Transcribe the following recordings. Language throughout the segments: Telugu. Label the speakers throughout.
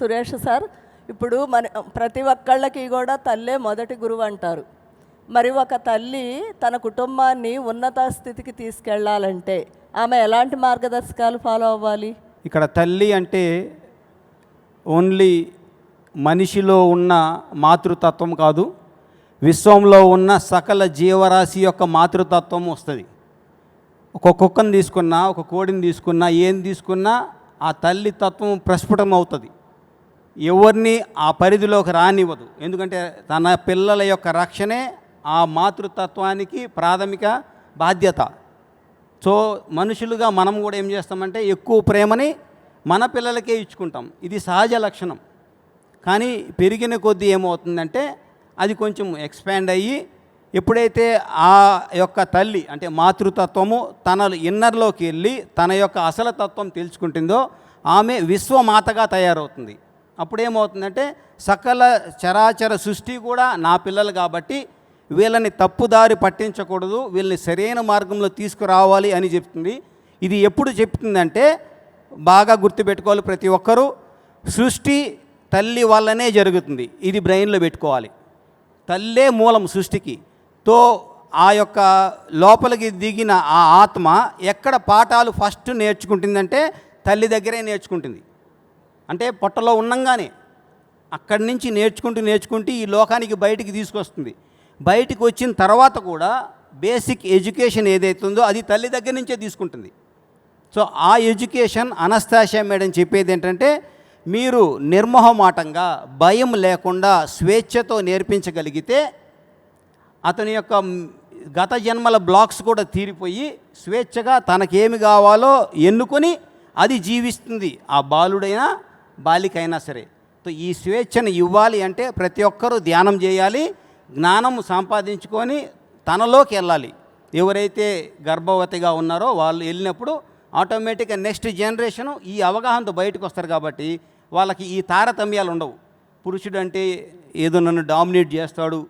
Speaker 1: సురేష్ సార్, ఇప్పుడు ప్రతి ఒక్కళ్ళకి కూడా తల్లే మొదటి గురువు అంటారు. మరి ఒక తల్లి తన కుటుంబాన్ని ఉన్నత స్థితికి తీసుకెళ్లాలంటే ఆమె ఎలాంటి మార్గదర్శకాలు ఫాలో అవ్వాలి?
Speaker 2: ఇక్కడ తల్లి అంటే ఓన్లీ మనిషిలో ఉన్న మాతృతత్వం కాదు, విశ్వంలో ఉన్న సకల జీవరాశి యొక్క మాతృతత్వం వస్తుంది. ఒక కుక్కను తీసుకున్నా, ఒక కోడిని తీసుకున్నా, ఏం తీసుకున్నా ఆ తల్లి తత్వం ప్రస్ఫుటం అవుతుంది. ఎవరిని ఆ పరిధిలోకి రానివ్వదు. ఎందుకంటే తన పిల్లల యొక్క రక్షణే ఆ మాతృతత్వానికి ప్రాథమిక బాధ్యత. సో మనుషులుగా మనం కూడా ఏం చేస్తామంటే ఎక్కువ ప్రేమని మన పిల్లలకే ఇచ్చుకుంటాం. ఇది సహజ లక్షణం. కానీ పెరిగిన కొద్దీ ఏమవుతుందంటే అది కొంచెం ఎక్స్పాండ్ అయ్యి ఎప్పుడైతే ఆ యొక్క తల్లి అంటే మాతృతత్వము తన ఇన్నర్లోకి వెళ్ళి తన యొక్క అసలు తత్వం తెలుసుకుంటుందో ఆమె విశ్వమాతగా తయారవుతుంది. అప్పుడేమవుతుందంటే సకల చరాచర సృష్టి కూడా నా పిల్లలు కాబట్టి వీళ్ళని తప్పుదారి పట్టించకూడదు, వీళ్ళని సరైన మార్గంలో తీసుకురావాలి అని చెప్తుంది. ఇది ఎప్పుడు చెప్తుందంటే బాగా గుర్తుపెట్టుకోవాలి ప్రతి ఒక్కరూ, సృష్టి తల్లి వల్లనే జరుగుతుంది. ఇది బ్రెయిన్లో పెట్టుకోవాలి. తల్లే మూలం సృష్టికి. తో ఆ యొక్క లోపలికి దిగిన ఆ ఆత్మ ఎక్కడ పాఠాలు ఫస్ట్ నేర్చుకుంటుందంటే తల్లి దగ్గరే నేర్చుకుంటుంది. అంటే పొట్టలో ఉండంగానే అక్కడి నుంచి నేర్చుకుంటూ ఈ లోకానికి బయటికి తీసుకొస్తుంది. బయటికి వచ్చిన తర్వాత కూడా బేసిక్ ఎడ్యుకేషన్ ఏదైతుందో అది తల్లి దగ్గర నుంచే తీసుకుంటుంది. సో ఆ ఎడ్యుకేషన్ అనస్తాషియా మేడం చెప్పేది ఏంటంటే మీరు నిర్మోహమాటంగా భయం లేకుండా స్వేచ్ఛతో నేర్పించగలిగితే అతని యొక్క గత జన్మల బ్లాక్స్ కూడా తీరిపోయి స్వేచ్ఛగా తనకేమి కావాలో ఎన్నుకొని అది జీవిస్తుంది, ఆ బాలుడైనా బాలికైనా సరే. సో ఈ స్వేచ్ఛను ఇవ్వాలి అంటే ప్రతి ఒక్కరూ ధ్యానం చేయాలి, జ్ఞానం సంపాదించుకొని తనలోకి వెళ్ళాలి. ఎవరైతే గర్భవతిగా ఉన్నారో వాళ్ళు వెళ్ళినప్పుడు ఆటోమేటిక్గా నెక్స్ట్ జనరేషను ఈ అవగాహనతో బయటకు వస్తారు. కాబట్టి వాళ్ళకి ఈ తారతమ్యాలు ఉండవు. పురుషుడు అంటే ఏదో నన్ను డామినేట్ చేస్తాడు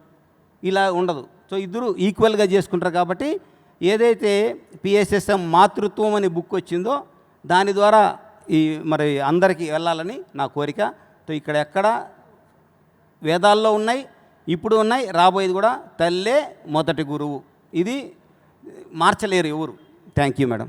Speaker 2: ఇలా ఉండదు. సో ఇద్దరు ఈక్వల్గా చేసుకుంటారు. కాబట్టి ఏదైతే పిఎస్ఎస్ఎం మాతృత్వం అనే బుక్ వచ్చిందో దాని ద్వారా మరి అందరికీ వెళ్ళాలని నా కోరిక. సో ఇక్కడ ఎక్కడ వేదాల్లో ఉన్నాయి, ఇప్పుడు ఉన్నాయి, రాబోయేది కూడా తల్లే మొదటి గురువు. ఇది మార్చలేరు ఎవరు. Thank you madam.